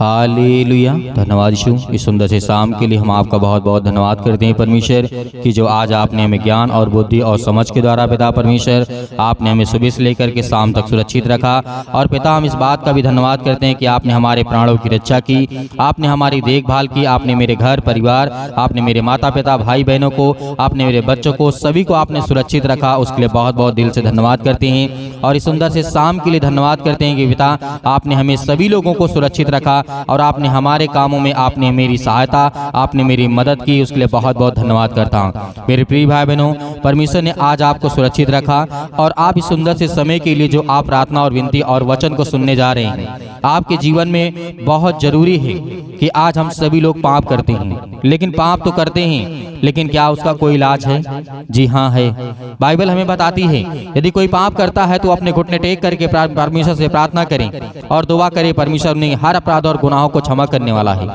Hallelujah. धन्यवाद यीशु, इस सुंदर से शाम के लिए हम आपका बहुत बहुत धन्यवाद करते हैं परमेश्वर कि जो आज आपने हमें ज्ञान और बुद्धि और समझ के द्वारा पिता परमेश्वर आपने हमें सुबह से लेकर के शाम तक सुरक्षित रखा। और पिता हम इस बात का भी धन्यवाद करते हैं कि आपने हमारे प्राणों की रक्षा की, आपने हमारी देखभाल की, आपने मेरे घर परिवार, आपने मेरे माता पिता भाई बहनों को, आपने मेरे बच्चों को, सभी को आपने सुरक्षित रखा। उसके लिए बहुत बहुत दिल से धन्यवाद करते हैं। और इस सुंदर से शाम के लिए धन्यवाद करते हैं कि पिता आपने हमें सभी लोगों को सुरक्षित रखा और आपने हमारे कामों में आपने मेरी सहायता, आपने मेरी मदद की। उसके लिए बहुत बहुत धन्यवाद करता हूँ। मेरे प्रिय भाई बहनों, परमेश्वर ने आज आपको सुरक्षित रखा और आप इस सुंदर से समय के लिए जो आप प्रार्थना और विनती और वचन को सुनने जा रहे हैं, आपके जीवन में बहुत जरूरी है कि आज हम सभी लोग पाप करते हैं, लेकिन पाप तो करते हैं, लेकिन क्या उसका कोई इलाज है? जी हाँ है। बाइबल हमें बताती है यदि कोई पाप करता है तो अपने घुटने टेक करके परमेश्वर से प्रार्थना करें और दुआ करें। परमेश्वर ने हर अपराध और गुनाहों को क्षमा करने वाला है।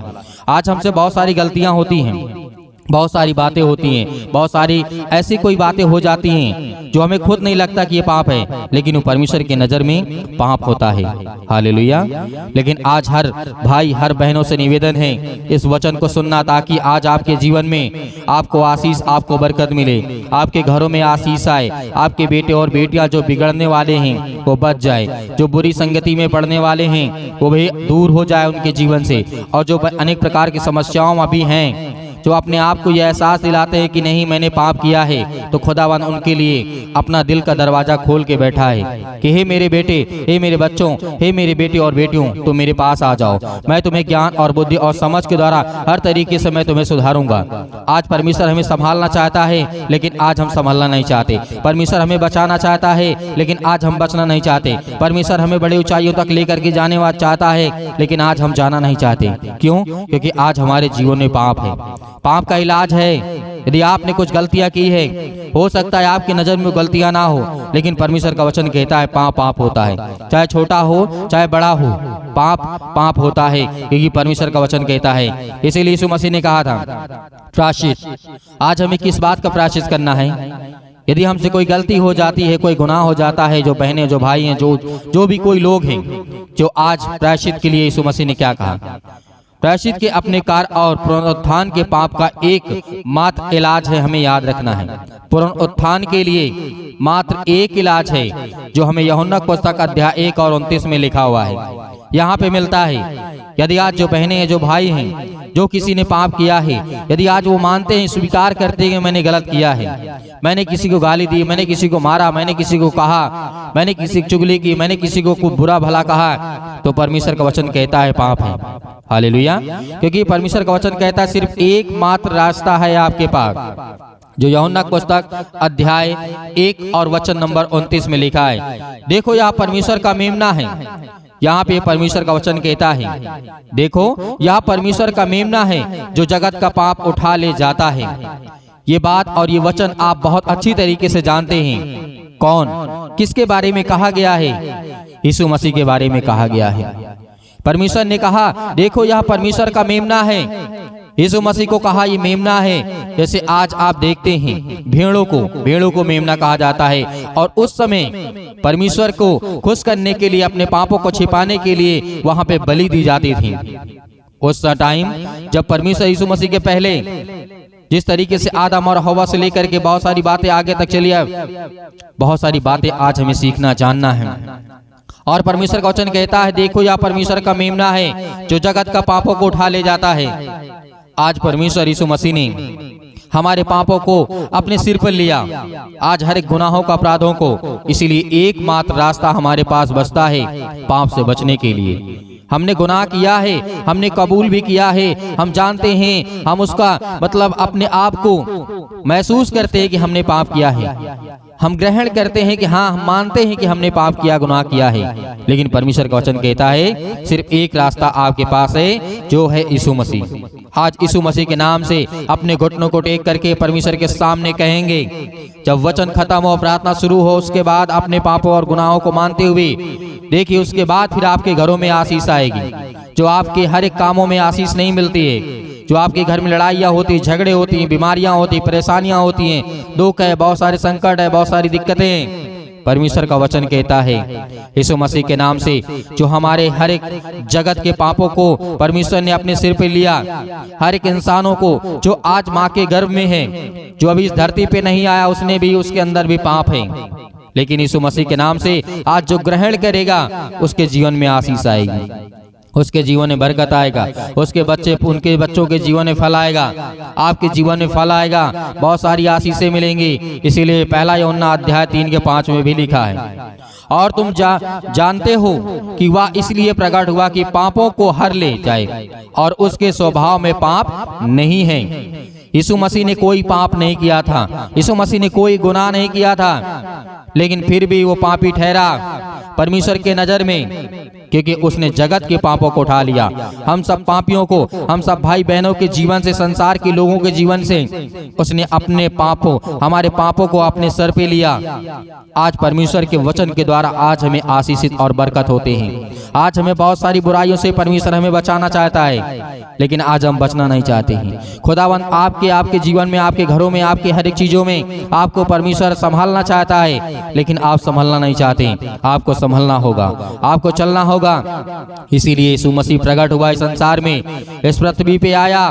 आज हमसे बहुत सारी गलतियां होती हैं, बहुत सारी बातें होती हैं, बहुत सारी ऐसी कोई बातें हो जाती हैं जो हमें खुद नहीं लगता कि ये पाप है, लेकिन वो परमेश्वर की नज़र में पाप होता है। हालेलुया। लेकिन आज हर भाई हर बहनों से निवेदन है इस वचन को सुनना, ताकि आज आपके जीवन में आपको आशीष, आपको बरकत मिले, आपके घरों में आशीष आए, आपके बेटे और बेटियां जो बिगड़ने वाले हैं वो बच जाए, जो बुरी संगति में पड़ने वाले हैं वो भी दूर हो जाए उनके जीवन से, और जो अनेक प्रकार की समस्याओं अभी हैं जो अपने आप को यह एहसास दिलाते हैं कि नहीं मैंने पाप किया है, तो खुदावन उनके लिए अपना दिल का दरवाजा खोल के बैठा है कि हे मेरे बेटे, हे मेरे बच्चों, हे मेरे बेटे और बेटियों, तुम मेरे पास आ जाओ। मैं तुम्हें ज्ञान और बुद्धि और समझ के द्वारा हर तरीके से मैं तुम्हें सुधारूंगा। आज परमेश्वर हमें संभालना चाहता है, लेकिन आज हम संभालना नहीं चाहते। परमेश्वर हमें बचाना चाहता है, लेकिन आज हम बचना नहीं चाहते। परमेश्वर हमें बड़ी ऊंचाइयों तक लेकर के जाने वाला चाहता है, लेकिन आज हम जाना नहीं चाहते। क्यों? क्योंकि आज हमारे जीवन में पाप है। पाप का इलाज है, यदि आपने कुछ गलतियां की है, हो सकता है आपकी नजर में गलतियां ना हो, लेकिन परमेश्वर का वचन कहता है पाप पाप होता है, चाहे छोटा हो चाहे बड़ा हो, पाप पाप होता है, क्योंकि परमेश्वर का वचन कहता है। इसीलिए यीशु मसीह ने कहा था प्रायश्चित। आज हमें किस बात का प्रायश्चित करना है? यदि हमसे कोई गलती हो जाती है, कोई गुनाह हो जाता है, जो बहनें जो भाई हैं, जो भी कोई लोग हैं, जो आज प्रायश्चित के लिए यीशु मसीह ने क्या कहा? प्रायश्चित के अपने कार्य और पुनरुत्थान के पाप का एक मात्र इलाज है, हमें याद रखना है। पुनरुत्थान के लिए मात्र एक इलाज है, जो हमें यूहन्ना पुस्तक अध्याय 1 और 29 में लिखा हुआ है। यहाँ पे मिलता है। यदि आज जो बहनें हैं, जो भाई हैं, जो किसी ने पाप किया है, यदि आज वो मानते हैं, स्वीकार करते हैं कि मैंने गलत किया है, मैंने किसी को गाली दी, मैंने किसी को मारा, मैंने किसी को कहा, मैंने किसी की चुगली की, मैंने किसी को खूब बुरा भला कहा, तो परमेश्वर का वचन कहता है पाप है। हालेलुया। क्योंकि परमेश्वर का वचन कहता है सिर्फ एक मात्र रास्ता है आपके पास, जो यूहन्ना पुस्तक अध्याय 1 और वचन नंबर 29 में लिखा है। देखो यह परमेश्वर का मेमना है। यहाँ पे परमेश्वर का वचन कहता है, देखो यह परमेश्वर का मेमना है जो जगत का पाप उठा ले जाता है। ये बात और ये वचन आप बहुत अच्छी तरीके से जानते हैं। कौन, किसके बारे में कहा गया है? यीशु मसीह के बारे में कहा गया है। परमेश्वर ने कहा देखो यह परमेश्वर का मेमना है। यीशु मसीह को कहा ये मेमना है। जैसे आज आप देखते हैं भेड़ों को मेमना कहा जाता है, और उस समय परमेश्वर को खुश करने के लिए, अपने पापों को छिपाने के लिए वहां पे बलि दी जाती थी। उस टाइम जब परमेश्वर यीशु मसीह के पहले जिस तरीके से आदम और हवा से लेकर के बहुत सारी बातें आगे तक चली, बहुत सारी बातें आज हमें सीखना जानना है। और परमेश्वर का वचन कहता है देखो यह परमेश्वर का मेमना है जो जगत का पापों को उठा ले जाता है। आज परमेश्वर यीशु मसीह ने हमारे पापों को अपने सिर पर लिया, आज हर एक गुनाहों का, अपराधों को। इसीलिए एकमात्र रास्ता हमारे पास बचता है पाप से बचने के लिए। हमने गुनाह किया है, हमने कबूल भी किया है, हम जानते हैं, हम उसका मतलब अपने आप को महसूस करते हैं कि हमने पाप किया है, हम ग्रहण करते हैं कि हाँ, हम मानते हैं कि हमने पाप किया, गुनाह किया है। लेकिन परमेश्वर का वचन कहता है सिर्फ एक रास्ता आपके पास है, जो है यीशु मसीह। आज यीशु मसीह के नाम से अपने घुटनों को टेक करके परमेश्वर के सामने कहेंगे। जब वचन खत्म हो, प्रार्थना शुरू हो, उसके बाद अपने पापों और गुनाहों को मानते हुए देखिए, उसके बाद फिर आपके घरों में आशीष आएगी। जो आपके हर एक कामों में आशीष नहीं मिलती है, जो आपके घर में लड़ाइयाँ होती, झगड़े होती, बीमारियाँ होती, परेशानियाँ होती हैं, दुख है, बहुत सारे संकट है, बहुत सारी दिक्कतें हैं, परमेश्वर का वचन कहता है यीशु मसीह के नाम से जो हमारे हर एक जगत के पापों को परमेश्वर ने अपने सिर पे लिया, हर एक इंसानों को जो आज माँ के गर्भ में है, जो अभी इस धरती पे नहीं आया, उसने भी, उसके अंदर भी पाप है, लेकिन यीशु मसीह के नाम से आज जो ग्रहण करेगा उसके जीवन में आशीष आएगी, उसके जीवन में बरकत आएगा, उसके बच्चे, उनके बच्चों के जीवन में फल आएगा, आपके जीवन में फल आएगा, बहुत सारी आशीषें मिलेंगी। इसीलिए पहला यूहन्ना अध्याय 3:5 में भी लिखा है, और तुम जानते हो कि वह इसलिए प्रकट हुआ कि पापों को हर ले जाए, और उसके स्वभाव में पाप नहीं है। यीशु मसीह ने कोई पाप नहीं किया था, यीशु मसीह ने कोई गुनाह नहीं किया था, लेकिन फिर भी वो पापी ठहरा परमेश्वर के नजर में, क्योंकि उसने जगत के पापों को उठा लिया। हम सब पापियों को, हम सब भाई बहनों के जीवन से, संसार के लोगों के जीवन से उसने अपने पापों, हमारे पापों को अपने सर पे लिया। आज परमेश्वर के वचन के द्वारा आज हमें आशीषित और बरकत होते हैं। आज हमें बहुत सारी बुराइयों से परमेश्वर हमें बचाना चाहता है, लेकिन आज हम बचना नहीं चाहते हैं। खुदावंद आपके जीवन में, आपके घरों में, आपके हर एक चीजों में आपको परमेश्वर संभालना चाहता है, लेकिन आप संभालना नहीं चाहते। आपको संभलना होगा, आपको चलना होगा। इसीलिए यीशु मसीह प्रकट हुआ इस संसार में, इस पृथ्वी पे आया,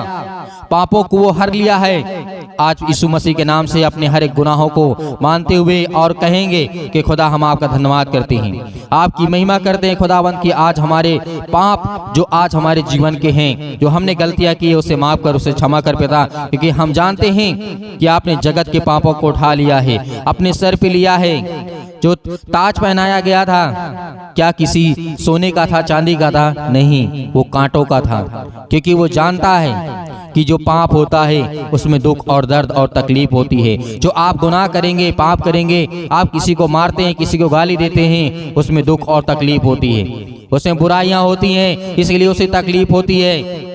पापों को वो हर लिया है। आज यीशु मसीह के नाम से अपने हर एक गुनाहों को मानते हुए और कहेंगे कि खुदा हम आपका धन्यवाद करते हैं, आपकी महिमा करते हैं खुदावंद की आज हमारे पाप जो आज हमारे जीवन के हैं, जो हमने गलतियां की है, उसे माफ कर, उसे क्षमा कर पिता, क्योंकि हम जानते हैं कि आपने जगत के पापों को उठा लिया है, अपने सर पे लिया है। जो ताज पहनाया गया था क्या किसी सोने का था, चांदी का था? नहीं, वो कांटों का था, क्योंकि वो जानता है कि जो पाप होता है उसमें दुख और दर्द और तकलीफ होती है। जो आप गुनाह करेंगे, पाप करेंगे, आप किसी को मारते हैं, किसी को गाली देते हैं, उसमें दुख और तकलीफ होती है, उसमें बुराइयां होती हैं, इसलिए उसे तकलीफ होती है।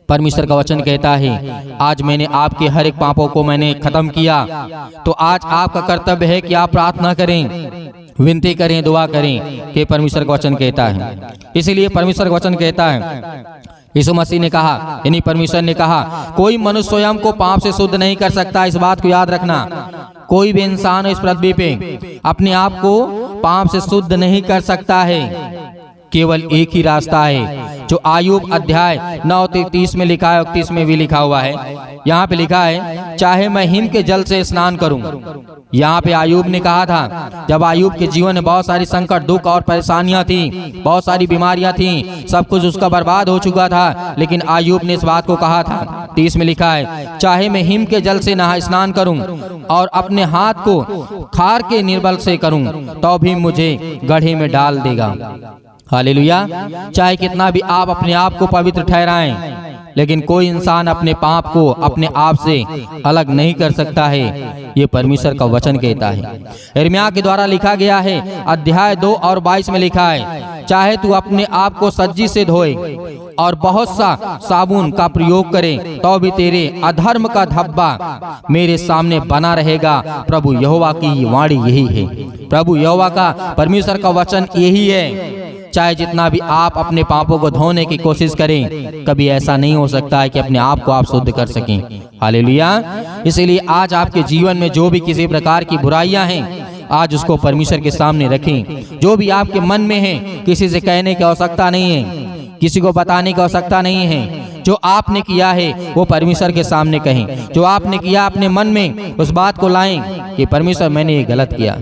परमेश्वर का वचन कहता है आज मैंने आपके हर एक पापों को मैंने खत्म किया, तो आज आपका कर्तव्य है कि आप प्रार्थना करें, विनती करें, दुआ करें, कि परमेश्वर का वचन कहता है। इसलिए परमेश्वर का वचन कहता है, यीशु मसीह ने कहा, यानी परमेश्वर ने कहा, कोई मनुष्य स्वयं को पाप से शुद्ध नहीं कर सकता। इस बात को याद रखना, कोई भी इंसान इस पृथ्वी पे अपने आप को पाप से शुद्ध नहीं कर सकता है। केवल एक ही रास्ता है, जो आयुब अध्याय 9:30 में लिखा है, 31 में भी लिखा हुआ है। यहाँ पे लिखा है, चाहे मैं हिम के जल से स्नान करूं। यहाँ पे आयुब ने कहा था, जब आयुब के जीवन में बहुत सारी संकट, दुख और परेशानियां थी, बहुत सारी बीमारियां थी, सब कुछ उसका बर्बाद हो चुका था, लेकिन आयुब ने इस बात को कहा था। 30 में लिखा है, चाहे मैं हिम के जल से स्नान करूं और अपने हाथ को खार के निर्बल से करूं, तो भी मुझे गड्ढे में डाल देगा। हालेलुया। चाहे कितना भी आप अपने आप को पवित्र ठहराएं, लेकिन कोई इंसान अपने पाप को अपने आप से अलग नहीं कर सकता है। ये परमेश्वर का वचन कहता है। यिर्मयाह के द्वारा लिखा गया है, अध्याय 2 और 22 में लिखा है, चाहे तू अपने आप को सज्जी से धोए और बहुत सा साबुन का प्रयोग करे, तो भी तेरे अधर्म का धब्बा मेरे सामने बना रहेगा। प्रभु यहोवा की वाणी यही है। प्रभु यहोवा का, परमेश्वर का वचन यही है। चाहे जितना भी आप अपने पापों को धोने की कोशिश करें, कभी ऐसा नहीं हो सकता है कि अपने आप को आप शुद्ध कर सकें। हालेलुया। इसलिए आज आपके जीवन में जो भी किसी प्रकार की बुराइयां हैं, आज उसको परमेश्वर के सामने रखें। जो भी आपके मन में है, किसी से कहने की आवश्यकता नहीं है, किसी को बताने की आवश्यकता नहीं है। जो आपने किया है वो परमेश्वर के सामने कहें। जो आपने किया अपने मन में, उस बात को लाएं कि परमेश्वर मैंने ये गलत किया,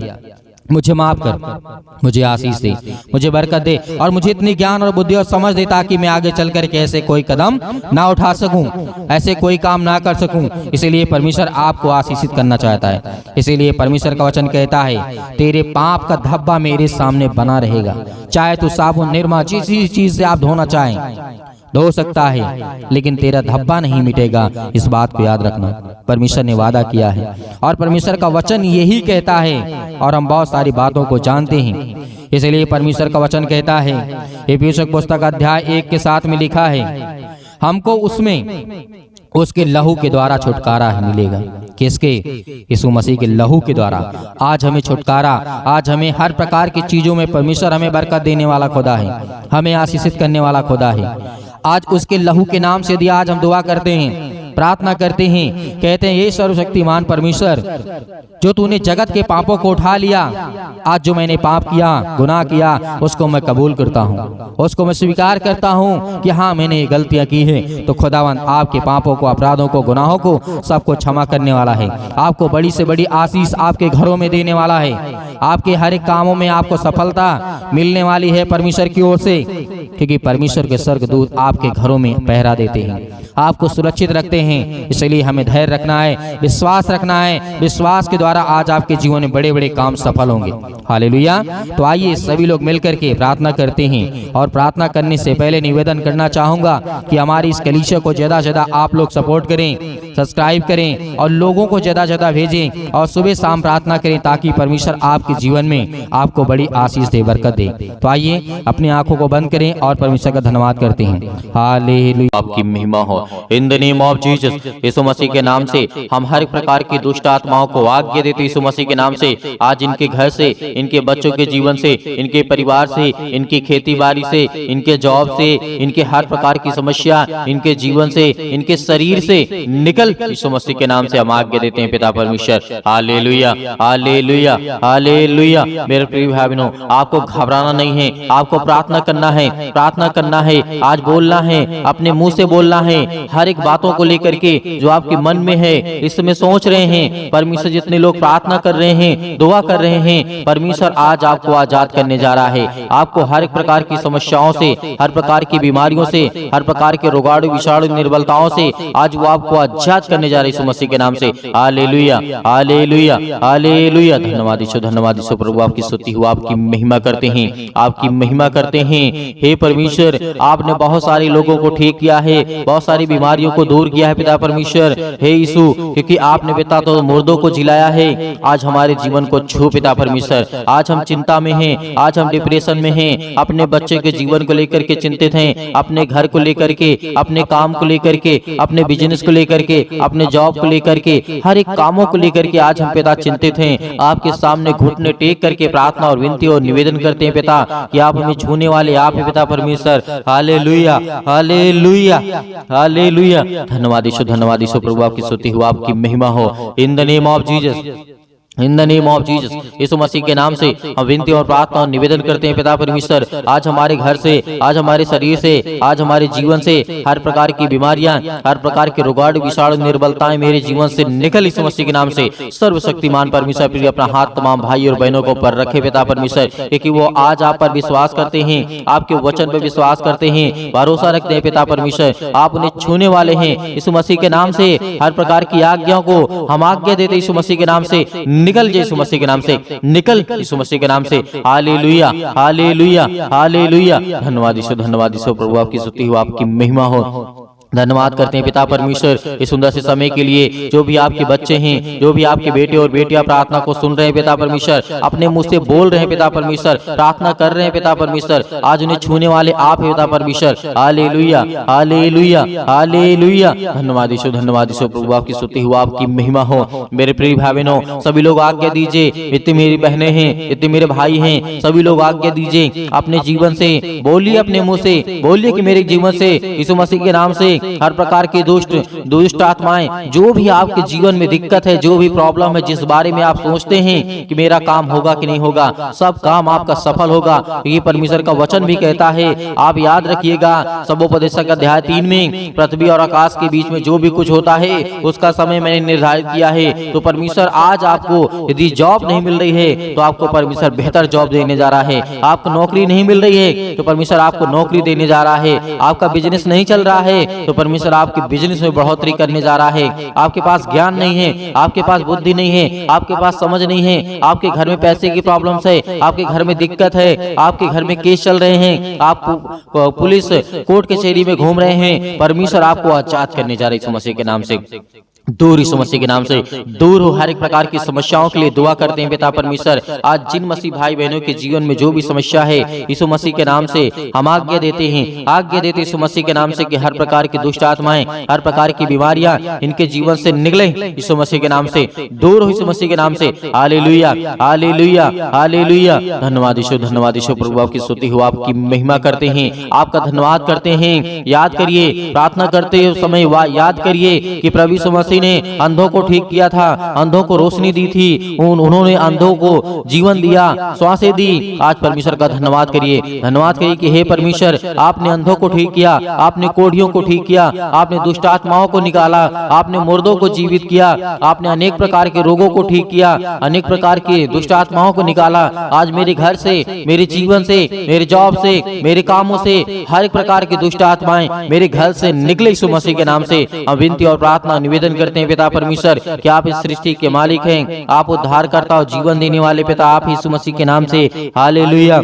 मुझे माफ कर, मुझे आशीष दे, मुझे बरकत दे, और मुझे इतनी ज्ञान और बुद्धि और समझ दे ताकि मैं आगे चलकर के ऐसे कोई कदम ना उठा सकूं, ऐसे कोई काम ना कर सकूं। इसीलिए परमेश्वर आपको आशीषित करना चाहता है। इसीलिए परमेश्वर का वचन कहता है, तेरे पाप का धब्बा मेरे सामने बना रहेगा। चाहे तू साबुन, निरमा, जिस चीज से आप धोना चाहें धो सकता है, लेकिन तेरा धब्बा नहीं मिटेगा। इस बात को याद रखना, परमेश्वर ने वादा किया है और परमेश्वर का वचन यही कहता है, और हम बहुत सारी बातों को जानते हैं। इसलिए परमेश्वर का वचन कहता है, इफिसियों पुस्तक अध्याय 1:7 में लिखा है, हमको उसमें उसके लहू के द्वारा छुटकारा मिलेगा। किसके? यीशु मसीह के लहू के द्वारा आज हमें छुटकारा, आज हमें हर प्रकार की चीजों में परमेश्वर हमें बरकत देने वाला खुदा है, हमें आशीषित करने वाला खुदा है। आज उसके लहू के नाम से यदि आज हम दुआ करते हैं, प्रार्थना करते हैं, कहते हैं ये सर्वशक्तिमान परमेश्वर, जो तूने जगत के पापों को उठा लिया, आज जो मैंने पाप किया, गुनाह किया, उसको मैं कबूल करता हूँ, उसको मैं स्वीकार करता हूँ कि हाँ मैंने ये गलतियाँ की हैं। तो खुदावंद आपके पापों को, अपराधों को, गुनाहों को सबको क्षमा करने वाला है। आपको बड़ी से बड़ी आशीष आपके घरों में देने वाला है। आपके हर एक कामों में आपको सफलता मिलने वाली है परमेश्वर की ओर से, क्योंकि परमेश्वर के स्वर्गदूत आपके घरों में पहरा देते हैं, आपको सुरक्षित रखते हैं। इसलिए हमें धैर्य रखना है, विश्वास रखना है। विश्वास के द्वारा आज आपके जीवन में बड़े बड़े काम सफल होंगे। हालेलुया। तो आइए सभी लोग मिलकर के प्रार्थना करते हैं। और प्रार्थना करने से पहले निवेदन करना चाहूंगा कि हमारी इस कलीसिया को ज्यादा से ज्यादा आप लोग सपोर्ट करें, सब्सक्राइब करें और लोगों को ज्यादा से ज्यादा भेजें और सुबह शाम प्रार्थना करें, ताकि परमेश्वर आपके जीवन में आपको बड़ी आशीष दे, बरकत दे। तो आइए अपनी आंखों को बंद करें और परमेश्वर का धन्यवाद करते हैं। हालेलुया। आपकी महिमा हो। In the name of Jesus, यीशु मसीह के नाम से हम हर प्रकार की दुष्ट आत्माओं को आज्ञा देते यीशु मसीह के नाम से। आज इनके घर से, इनके बच्चों के जीवन से, इनके परिवार से, इनकी खेती बाड़ी से, इनके जॉब से, इनके हर प्रकार की समस्या, इनके जीवन से, इनके शरीर से निकल यीशु मसीह के नाम से हम आज्ञा देते हैं पिता परमेश्वर। Hallelujah, hallelujah, hallelujah. मेरे प्रिय भाई बहनों, आपको घबराना नहीं है, आपको प्रार्थना करना है, प्रार्थना करना है। आज बोलना है, अपने मुंह से बोलना है, हर एक बातों को लेकर के जो आपके मन में है, इस समय सोच रहे हैं। परमेश्वर जितने लोग प्रार्थना कर रहे हैं, दुआ कर रहे हैं, परमेश्वर आज आपको आजाद करने जा रहा है। आपको हर एक प्रकार की समस्याओं से, हर प्रकार की बीमारियों से, हर प्रकार के रोगाणु विषाणु निर्बलताओं से आज वो आपको आजाद करने जा रहे हैं यीशु मसीह के नाम से। Hallelujah, hallelujah, hallelujah. धन्यवाद यीशु, धन्यवाद यीशु। प्रभु आपकी स्तुति हो, आपकी महिमा करते हैं, आपकी महिमा करते हैं। हे परमेश्वर, आपने बहुत सारे लोगों को ठीक किया है, बहुत सारी बीमारियों को दूर किया है पिता परमेश्वर। हे यीशु, क्योंकि आपने पिता तो मुर्दों को जिलाया है। आज हमारे जीवन को छू पिता परमेश्वर। आज हम चिंता में हैं, आज हम डिप्रेशन में हैं, अपने बच्चे के जीवन को लेकर के चिंतित हैं, अपने घर को लेकर के, अपने काम को लेकर के, अपने बिजनेस को लेकर के, अपने जॉब को लेकर के, हर एक कामों को लेकर के आज हम पिता चिंतित हैं। आपके सामने घुटने टेक करके प्रार्थना और विनती और निवेदन करते हैं पिता कि आप हमें छूने वाले आप हैं पिता परमेश्वर। Hallelujah, hallelujah, hallelujah. धन्यवाद यीशु, धन्यवाद यीशु। प्रभु आपकी स्तुति हो, आपकी महिमा हो। In the name of Jesus, in the name of Jesus, यीशु मसीह के नाम से हम विनती और प्रार्थना और निवेदन करते हैं पिता परमेश्वर। आज हमारे घर से, आज हमारे शरीर से, आज हमारे जीवन से हर प्रकार की बीमारियां, हर प्रकार के रोगाणु विषाणु निर्बलताएं मेरे जीवन से निकल यीशु मसीह के नाम से। सर्वशक्तिमान परमेश्वर प्रिय अपना हाथ तमाम भाई और बहनों को पर रखे पिता परमेश्वर, क्योंकि वो आज आप पर विश्वास करते हैं, आपके वचन पर विश्वास करते हैं, भरोसा रखते हैं पिता परमेश्वर। आप उन्हें छूने वाले हैं यीशु मसीह के नाम से। हर प्रकार की आज्ञाओं को हम आज्ञा देते यीशु मसीह के नाम से, निकल जाए यीशु मसीह के नाम से, निकल यीशु मसीह के नाम से। Hallelujah, hallelujah, hallelujah. धन्यवाद यीशु, धन्यवाद यीशु। प्रभु आपकी स्तुति हो, आपकी महिमा हो। धन्यवाद करते हैं पिता परमेश्वर इस सुंदर से समय के लिए। जो भी आपके बच्चे हैं, जो भी आपके बेटे और बेटियां प्रार्थना को सुन रहे हैं पिता परमेश्वर, अपने मुंह से बोल रहे हैं पिता परमेश्वर, प्रार्थना कर रहे हैं पिता परमेश्वर, आज उन्हें छूने वाले आप हैं पिता परमेश्वर। Hallelujah, hallelujah, hallelujah. धन्यवाद यीशु, धन्यवाद यीशु। प्रभु आपकी स्तुति हो, आपकी महिमा हो। मेरे प्रिय भाई बहनों, सभी लोग आज्ञा दीजिए। इतनी मेरी बहनें हैं, इतने मेरे भाई हैं, सभी लोग आज्ञा दीजिए। अपने जीवन से बोलिए, अपने मुंह से बोलिए कि मेरे जीवन से यीशु मसीह के नाम से हर प्रकार की दुष्ट आत्माएं, जो भी आपके जीवन में दिक्कत है, जो भी प्रॉब्लम है, जिस बारे में आप सोचते हैं कि मेरा काम होगा कि नहीं होगा, सब काम आपका सफल होगा। ये परमेश्वर का वचन भी कहता है। आप याद रखिएगा, सबोपदेशक अध्याय 3 में पृथ्वी और आकाश के बीच में जो भी कुछ होता है उसका समय मैंने निर्धारित किया है। तो परमेश्वर आज आपको यदि जॉब नहीं मिल रही है तो आपको परमेश्वर बेहतर जॉब देने जा रहा है। आपको नौकरी नहीं मिल रही है तो परमेश्वर आपको नौकरी देने जा रहा है। आपका बिजनेस नहीं चल रहा है तो परमेश्वर आपके बिजनेस में बढ़ोतरी करने जा रहा है। आपके पास ज्ञान नहीं है, आपके पास बुद्धि नहीं है, आपके पास समझ नहीं है, आपके घर में पैसे की प्रॉब्लम्स है, आपके घर में दिक्कत है, आपके घर में केस चल रहे हैं, आप पुलिस कोर्ट कचहरी में घूम रहे हैं, परमेश्वर आपको आजाद करने जा रहे हैं यीशु मसीह के नाम से। दूर यीशु मसीह के नाम से दूर हो। हर एक प्रकार की समस्याओं के लिए दुआ करते हैं पिता परमेश्वर। आज जिन मसीह भाई बहनों के जीवन में जो भी समस्या है यीशु मसीह के नाम से हम आज्ञा देते हैं, आज्ञा देते यीशु मसीह के नाम से कि हर प्रकार की दुष्ट आत्माएं, हर प्रकार की बीमारियां इनके जीवन से निकले यीशु मसीह के नाम से, दूर हो यीशु मसीह के नाम से। Hallelujah, hallelujah, hallelujah. धन्यवाद यीशु, धन्यवाद यीशु। प्रभु आपकी स्तुति हो, आपकी महिमा करते हैं, आपका धन्यवाद करते हैं। याद करिए, प्रार्थना करते समय याद करिए कि प्रभु यीशु मसीह ने अंधों को ठीक किया था, अंधों को रोशनी दी थी, उन्होंने अंधों को जीवन दिया, श्वासें दी। आज परमेश्वर का धन्यवाद करिए, धन्यवाद करिए कि हे परमेश्वर, आपने अंधों को ठीक किया, आपने कोढ़ियों को ठीक किया, आपने दुष्ट आत्माओं को निकाला, आपने मुर्दों को जीवित किया, आपने अनेक प्रकार के रोगों को ठीक किया, अनेक प्रकार के दुष्ट आत्माओं को निकाला। आज मेरे घर से, मेरे जीवन से, मेरे जॉब से, मेरे कामों से हर एक प्रकार की दुष्ट आत्माएं मेरे घर से निकले यीशु मसीह के नाम से। हम विनती और प्रार्थना निवेदन करते हैं पिता परमेश्वर कि आप इस सृष्टि के मालिक हैं, आप उद्धारकर्ता और जीवन देने वाले पिता, आप यीशु मसीह के नाम से। Hallelujah,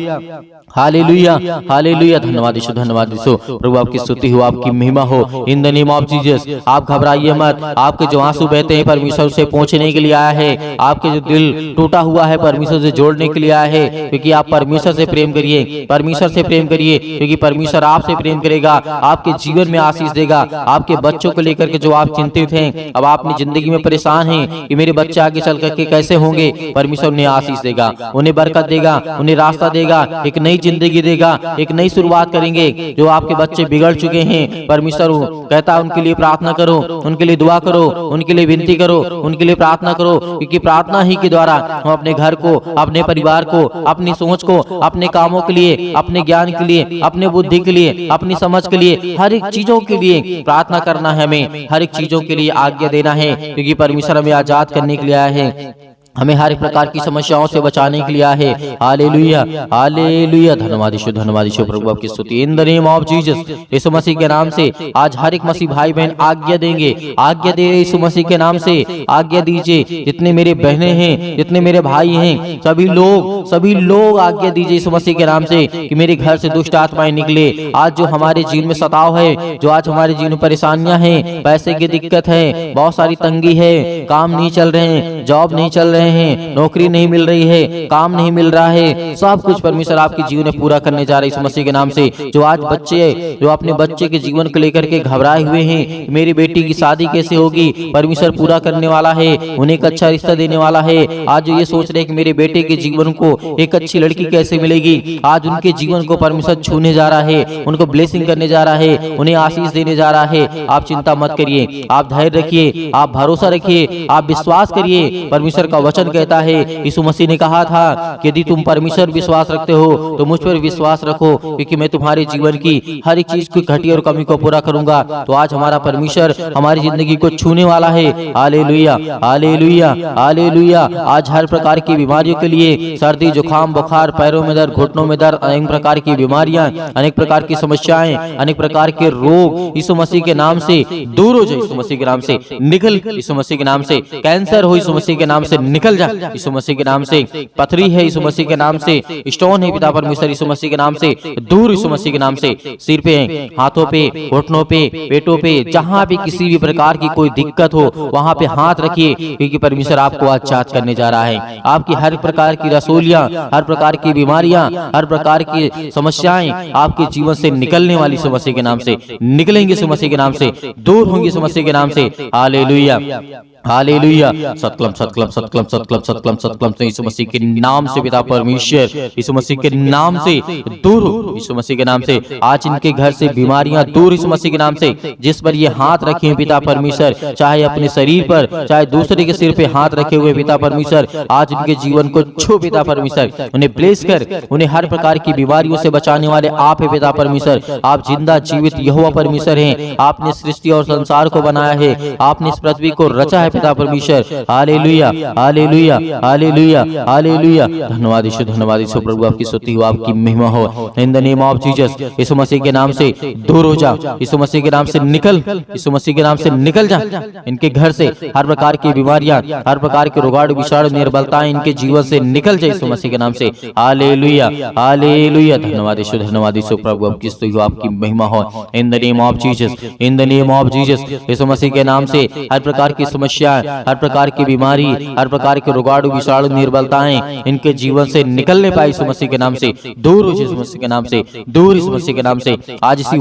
hallelujah, hallelujah. धन्यवाद यीशु, धन्यवाद यीशु। प्रभु आपकी स्तुति हो, आपकी महिमा हो। In the name of Jesus. आप घबराइए मत, आपके जो आंसू बहते हैं परमेश्वर से पहुंचने के लिए आया है, आपके जो दिल टूटा हुआ है परमेश्वर से जोड़ने के लिए आया है, क्योंकि आप परमेश्वर से प्रेम करिए, परमेश्वर से प्रेम करिए, क्योंकि परमेश्वर आपसे प्रेम करेगा, आपके जीवन में आशीष देगा। आपके बच्चों को लेकर के जो आप चिंतित हैं, अब आप अपनी जिंदगी में परेशान हैं कि मेरे बच्चे आगे चल करके कैसे होंगे, परमेश्वर उन्हें आशीष देगा, उन्हें बरकत देगा, उन्हें रास्ता देगा, एक नई जिंदगी देगा, एक नई शुरुआत करेंगे। जो आपके बच्चे बिगड़ चुके हैं, परमेश्वर कहता है उनके लिए प्रार्थना करो, उनके लिए दुआ करो, उनके लिए विनती करो, उनके लिए प्रार्थना करो, क्योंकि प्रार्थना ही के द्वारा हम अपने घर को, अपने परिवार को, अपनी सोच को, अपने कामों के लिए, अपने ज्ञान के लिए, अपने बुद्धि के लिए, अपनी समझ के लिए, हर एक चीजों के लिए प्रार्थना करना है। हमें हर एक चीजों के लिए आज्ञा देना है, क्योंकि परमेश्वर हमें आजाद करने के लिए आया है, हमें हर एक प्रकार की समस्याओं से बचाने के लिए है। Hallelujah, hallelujah. धन्यवाद यीशु, धन्यवाद यीशु। प्रभु आपकी स्तुति। In the name of Jesus. यीशु मसीह के नाम से आज हर एक मसीह भाई बहन आज्ञा देंगे, आज्ञा दे यीशु मसीह के नाम से आज्ञा दीजिए। जितने मेरे बहनें हैं, जितने मेरे भाई हैं, सभी लोग आज्ञा दीजिए यीशु मसीह के नाम से कि मेरे घर से दुष्ट आत्माएं निकले। आज जो हमारे जीवन में सताव है, जो आज हमारे जीवन में परेशानियां हैं, पैसे की दिक्कत है, बहुत सारी तंगी है, काम नहीं चल रहे हैं, जॉब नहीं चल रहे हैं, नौकरी नहीं मिल रही है, काम नहीं मिल रहा है, सब कुछ परमेश्वर आपके जीवन में पूरा करने जा रहे हैं यीशु मसीह के नाम से। जो आज बच्चे, जो अपने बच्चे के जीवन को लेकर के घबराए हुए हैं, मेरी बेटी की शादी कैसे होगी, परमेश्वर पूरा करने वाला है, उन्हें एक अच्छा रिश्ता देने वाला है। आज जो ये सोच रहे हैं कि मेरे बेटे के जीवन को एक अच्छी लड़की कैसे मिलेगी, आज उनके जीवन को परमेश्वर छूने जा रहा है, उनको ब्लेसिंग करने जा रहा है, उन्हें आशीष देने जा रहा है। आप चिंता मत करिए, आप धैर्य रखिए, आप भरोसा रखिए, आप विश्वास करिए। परमेश्वर का वचन कहता है, यीशु मसीह ने कहा था कि यदि तुम परमेश्वर विश्वास रखते हो तो मुझ पर विश्वास रखो, क्योंकि मैं तुम्हारे जीवन की हर एक चीज की घटी और कमी को पूरा करूंगा। तो आज हमारा परमेश्वर हमारी जिंदगी को छूने वाला है। Hallelujah, hallelujah, hallelujah. आज हर प्रकार की बीमारियों के लिए, सर्दी, जुकाम, बुखार, पैरों में दर्द, घुटनों में दर्द, अनेक प्रकार की बीमारियां, अनेक प्रकार की समस्याएं, अनेक प्रकार के रोग यीशु मसीह के नाम से दूर हो जाए, यीशु मसीह के नाम से निकल, यीशु मसीह के नाम से। कैंसर हो यीशु मसीह के नाम से निकल जा, यीशु मसीह के नाम से। पथरी है यीशु मसीह के नाम से, स्टोन है पिता परमेश्वर यीशु मसीह के नाम से दूर, यीशु मसीह के नाम से। सिर पे, हाथों पे, घुटनों पे, पेटों पे, जहां भी किसी भी प्रकार की कोई दिक्कत हो वहां पे हाथ रखिए, क्योंकि परमेश्वर आपको आजाद करने जा रहा है। आपकी हर प्रकार की रसोलियां, हर प्रकार की बीमारियां, हर प्रकार की समस्याएं आपके जीवन से निकलने वाली यीशु मसीह के नाम से निकलेंगे, यीशु मसीह के नाम से दूर होंगे, यीशु मसीह के नाम से। Hallelujah, hallelujah. सतकलम, सतकलम, सतकलम, सतकलम, सतकलम, सतकलम। यीशु मसीह के नाम से पिता परमेश्वर यीशु मसीह के नाम से दूर हो, यीशु मसीह के नाम से। आज इनके घर से बीमारियां दूर, यीशु मसीह के नाम से। जिस पर ये हाथ रखे हैं पिता परमेश्वर, चाहे अपने शरीर पर, चाहे दूसरे के सिर पे हाथ रखे हुए पिता परमेश्वर, आज इनके जीवन को छू पिता परमेश्वर, उन्हें ब्लेस कर, उन्हें हर प्रकार की बीमारियों से बचाने वाले आप है पिता परमेश्वर। आप जिंदा जीवित यहोवा परमेश्वर हैं। आपने सृष्टि और संसार को बनाया है, आपने इस पृथ्वी को रचा है पिता परमेश्वर। Hallelujah hallelujah hallelujah hallelujah. धन्यवाद यीशु, धन्यवाद यीशु प्रभु, आपकी स्तुति हो, आपकी महिमा हो। In the name of Jesus, यीशु मसीह के नाम से दूर हो जा, यीशु मसीह के नाम से निकल, यीशु मसीह के नाम से निकल जा। इनके घर से हर प्रकार की बीमारियां, हर प्रकार के रोगाणु विषाणु निर्बलताएं इनके जीवन से निकल जाए यीशु मसीह के नाम से। Hallelujah hallelujah. धन्यवाद यीशु, धन्यवाद यीशु प्रभु, आपकी स्तुति हो, आपकी महिमा हो। In the name of Jesus, in the name of Jesus, यीशु मसीह के नाम से हर प्रकार की समस्याएं, हर प्रकार की बीमारी, हर प्रकार के रोगाणु विषाणु निर्बलताएं इनके जीवन से निकलने पाए यीशु मसीह के नाम से। दूर हो यीशु मसीह के नाम से, दूर यीशु मसीह के नाम से। आज इसी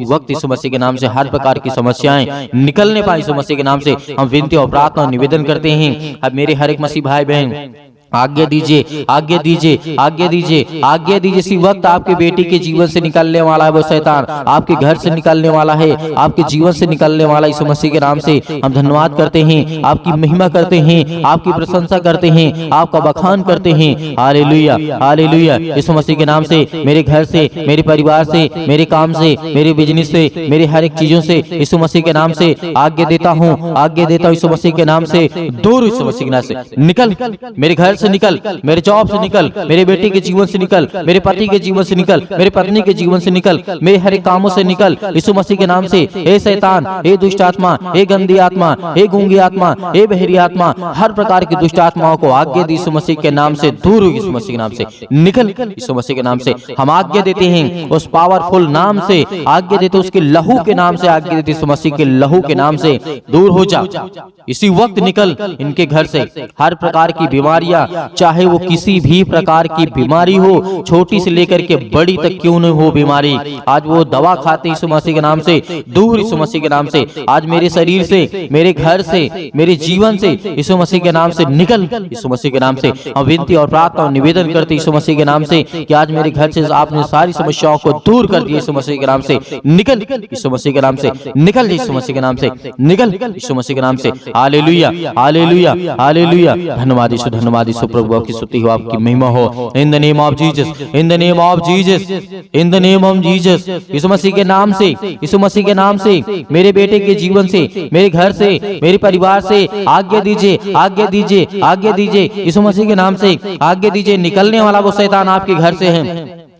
वक्त यीशु मसीह के नाम से हर प्रकार की समस्याएं निकलने पाए यीशु मसीह के नाम से। हम विनती और प्रार्थना और निवेदन करते हैं। अब मेरे हर एक मसीह भाई बहन आज्ञा दीजिए, आज्ञा दीजिए, आज्ञा दीजिए, आज्ञा दीजिए। इसी वक्त आपके बेटी के जीवन से निकलने वाला है वो शैतान, आपके घर से निकलने वाला है, आपके जीवन से निकलने वाला यीशु मसीह के नाम से। हम धन्यवाद करते हैं, आपकी महिमा करते हैं, आपकी प्रशंसा करते हैं, आपका बखान करते हैं। Hallelujah hallelujah. यीशु मसीह के नाम से मेरे घर से, मेरे परिवार से, मेरे काम से, मेरे बिजनेस से, मेरे हर एक चीजों से यीशु मसीह के नाम से आज्ञा देता हूँ, आज्ञा देता हूँ यीशु मसीह के नाम से। दूर यीशु मसीह के नाम से निकल, मेरे घर से निकल, मेरे जॉब से निकल, मेरे बेटे के जीवन से निकल, मेरे पति के जीवन से निकल, मेरे पत्नी के जीवन से निकल, मेरे हर एक कामों से निकल यीशु मसीह के नाम से। हे शैतान, हे दुष्ट आत्मा, हे गंदी आत्मा, हे गूंगी आत्मा, हे बहरी आत्मा, हर प्रकार की दुष्ट आत्माओं को आज्ञा दी यीशु मसीह के नाम से। दूर हो यीशु मसीह के नाम से, निकल यीशु मसीह के नाम से। हम आज्ञा देते हैं उस पावरफुल नाम से, आज्ञा देते उसके लहू के नाम से, आज्ञा देते यीशु मसीह के लहू के नाम से। दूर हो जा, इसी वक्त निकल इनके घर से। हर प्रकार की बीमारियां, चाहे वो किसी भी प्रकार की बीमारी हो, छोटी से लेकर के बड़ी तक क्यों न हो बीमारी, आज वो दवा खाते यीशु मसीह के नाम से। दूर यीशु मसीह के नाम से। आज मेरे शरीर से, मेरे घर से, मेरे जीवन से यीशु मसीह के नाम से निकल यीशु मसीह के नाम से। हम विनती और प्रार्थना और निवेदन करते यीशु मसीह के नाम से कि आज मेरे घर से आपने सारी समस्याओं को दूर कर दिया यीशु मसीह के नाम से। निकल यीशु मसीह के नाम से, निकल यीशु मसीह के नाम से, निकल यीशु मसीह के नाम से। Hallelujah hallelujah hallelujah. धन्यवाद यीशु, धन्यवाद यीशु प्रभु, आपकी स्तुति हो, आपकी महिमा हो। In the name of Jesus, in the name of Jesus, in the name of Jesus, यीशु मसीह के नाम से, यीशु मसीह के नाम से मेरे बेटे के जीवन से, मेरे घर से, मेरे परिवार से आज्ञा दीजिए, आज्ञा दीजिए, आज्ञा दीजिए यीशु मसीह के नाम से, आज्ञा दीजिए। निकलने वाला वो शैतान आपके घर से है,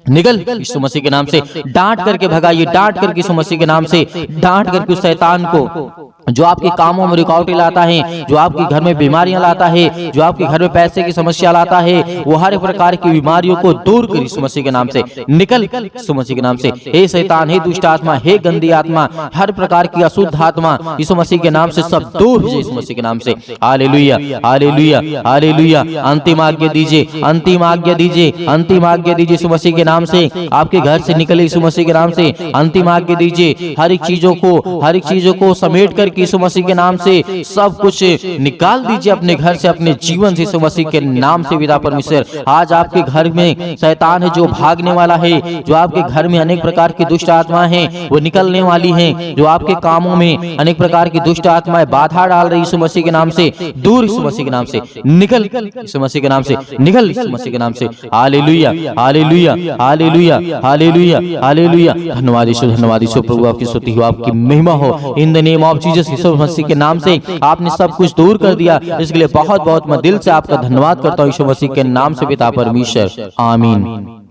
निकल यीशु मसीह के नाम से। डांट करके भगाइए, डांट करके यीशु मसीह के नाम से, डांट करके उस शैतान को जो आपके कामों में रुकावटें लाता है, जो आपके घर में बीमारियां लाता है, जो आपके घर में पैसे की समस्या लाता है, वो हर प्रकार की बीमारियों को दूर कर यीशु मसीह के नाम से। निकल यीशु मसीह के नाम से। हे शैतान, हे दुष्ट आत्मा, हे गंदी आत्मा, हर प्रकार की अशुद्ध आत्मा यीशु मसीह के नाम से सब दूर हो जाए यीशु मसीह के नाम से। Hallelujah hallelujah hallelujah. अंतिम आज्ञा दीजिए, अंतिम आज्ञा दीजिए, अंतिम आज्ञा दीजिए यीशु मसीह के नाम से। आपके घर से निकले यीशु मसीह के नाम से। अंतिम आज्ञा दीजिए, हर एक चीजों को समेट कर यीशु मसीह के नाम से सब कुछ निकाल दीजिए अपने घर से, अपने जीवन से यीशु मसीह के नाम से। पिता परमेश्वर, आज आपके घर में शैतान है जो भागने वाला है, जो आपके घर में अनेक प्रकार की दुष्ट आत्माएं हैं वो निकलने वाली हैं, जो आपके कामों में अनेक प्रकार की दुष्ट आत्माएं बाधा डाल रही यीशु मसीह के नाम से। दूर यीशु मसीह के नाम से, निकल यीशु मसीह के नाम से, निकल यीशु मसीह के नाम से। Hallelujah hallelujah hallelujah hallelujah hallelujah. धन्यवाद यीशु, धन्यवाद यीशु प्रभु, आपकी स्तुति हो, आपकी महिमा हो। In the name of Jesus, यीशु मसीह के नाम से आपने सब कुछ दूर कर दिया, इसके लिए बहुत बहुत मैं दिल से आपका धन्यवाद करता हूँ यीशु मसीह के नाम से पिता परमेश्वर, आमीन।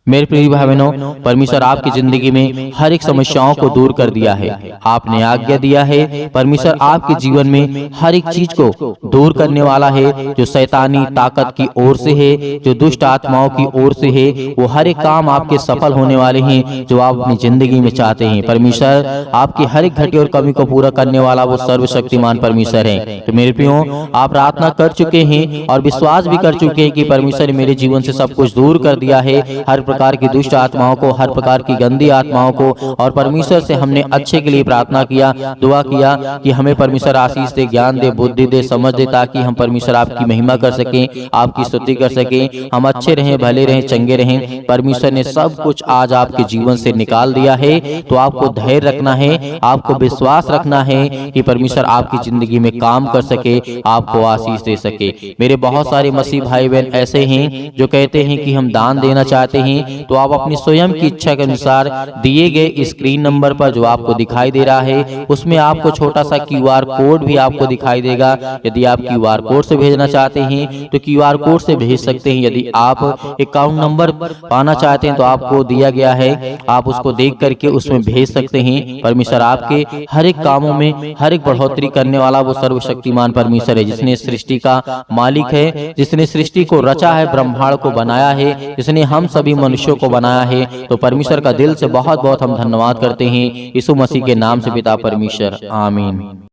मेरे प्रिय भाई बहनों, परमेश्वर आपकी जिंदगी में हर एक समस्याओं को दूर कर दिया है, आपने आज्ञा दिया है। परमेश्वर आपके जीवन में हर एक चीज को दूर करने वाला है, जो शैतानी ताकत की ओर से है, जो दुष्ट आत्माओं की ओर से है, वो हर एक काम आपके सफल होने वाले हैं जो आप अपनी जिंदगी में चाहते हैं। परमेश्वर आपकी हर एक घटी और कमी को पूरा करने वाला वो सर्वशक्तिमान परमेश्वर है। तो मेरे प्रियो, आप प्रार्थना कर चुके हैं और विश्वास भी कर चुके हैं कि परमेश्वर ने मेरे जीवन से सब कुछ दूर कर दिया है, हर प्रकार की दुष्ट आत्माओं को, हर प्रकार की गंदी आत्माओं को। और परमेश्वर से हमने अच्छे के लिए प्रार्थना किया, दुआ किया कि हमें परमेश्वर आशीष दे, ज्ञान दे, बुद्धि दे, समझ दे, ताकि हम परमेश्वर आपकी महिमा कर सकें, आपकी स्तुति कर सकें, हम अच्छे रहें, भले रहें, चंगे रहें। परमेश्वर ने सब कुछ आज आपके जीवन से निकाल दिया है, तो आपको धैर्य रखना है, आपको विश्वास रखना है कि परमेश्वर आपकी जिंदगी में काम कर सके, आपको आशीष दे सके। मेरे बहुत सारे मसीह भाई बहन ऐसे हैं जो कहते हैं कि हम दान देना चाहते हैं, हैं तो आप अपनी स्वयं की इच्छा के अनुसार दिए गए स्क्रीन नंबर पर जो आपको दिखाई दे रहा है उसमें आपको छोटा सा QR कोड भी आपको दिखाई देगा। यदि आप QR कोड से भेजना चाहते हैं तो QR कोड से भेज सकते हैं। यदि आप अकाउंट नंबर पाना चाहते हैं तो आपको दिया गया है, आप उसको देख करके उसमें भेज सकते हैं। परमेश्वर आपके हर एक कामों में हर एक बढ़ोतरी करने वाला वो सर्वशक्तिमान परमेश्वर है, जिसने सृष्टि का मालिक है, जिसने सृष्टि को रचा है, ब्रह्मांड को बनाया है, जिसने हम सभी मनुष्यों को बनाया है। तो परमेश्वर का दिल से बहुत बहुत हम धन्यवाद करते हैं यीशु मसीह के नाम से पिता परमेश्वर, आमीन।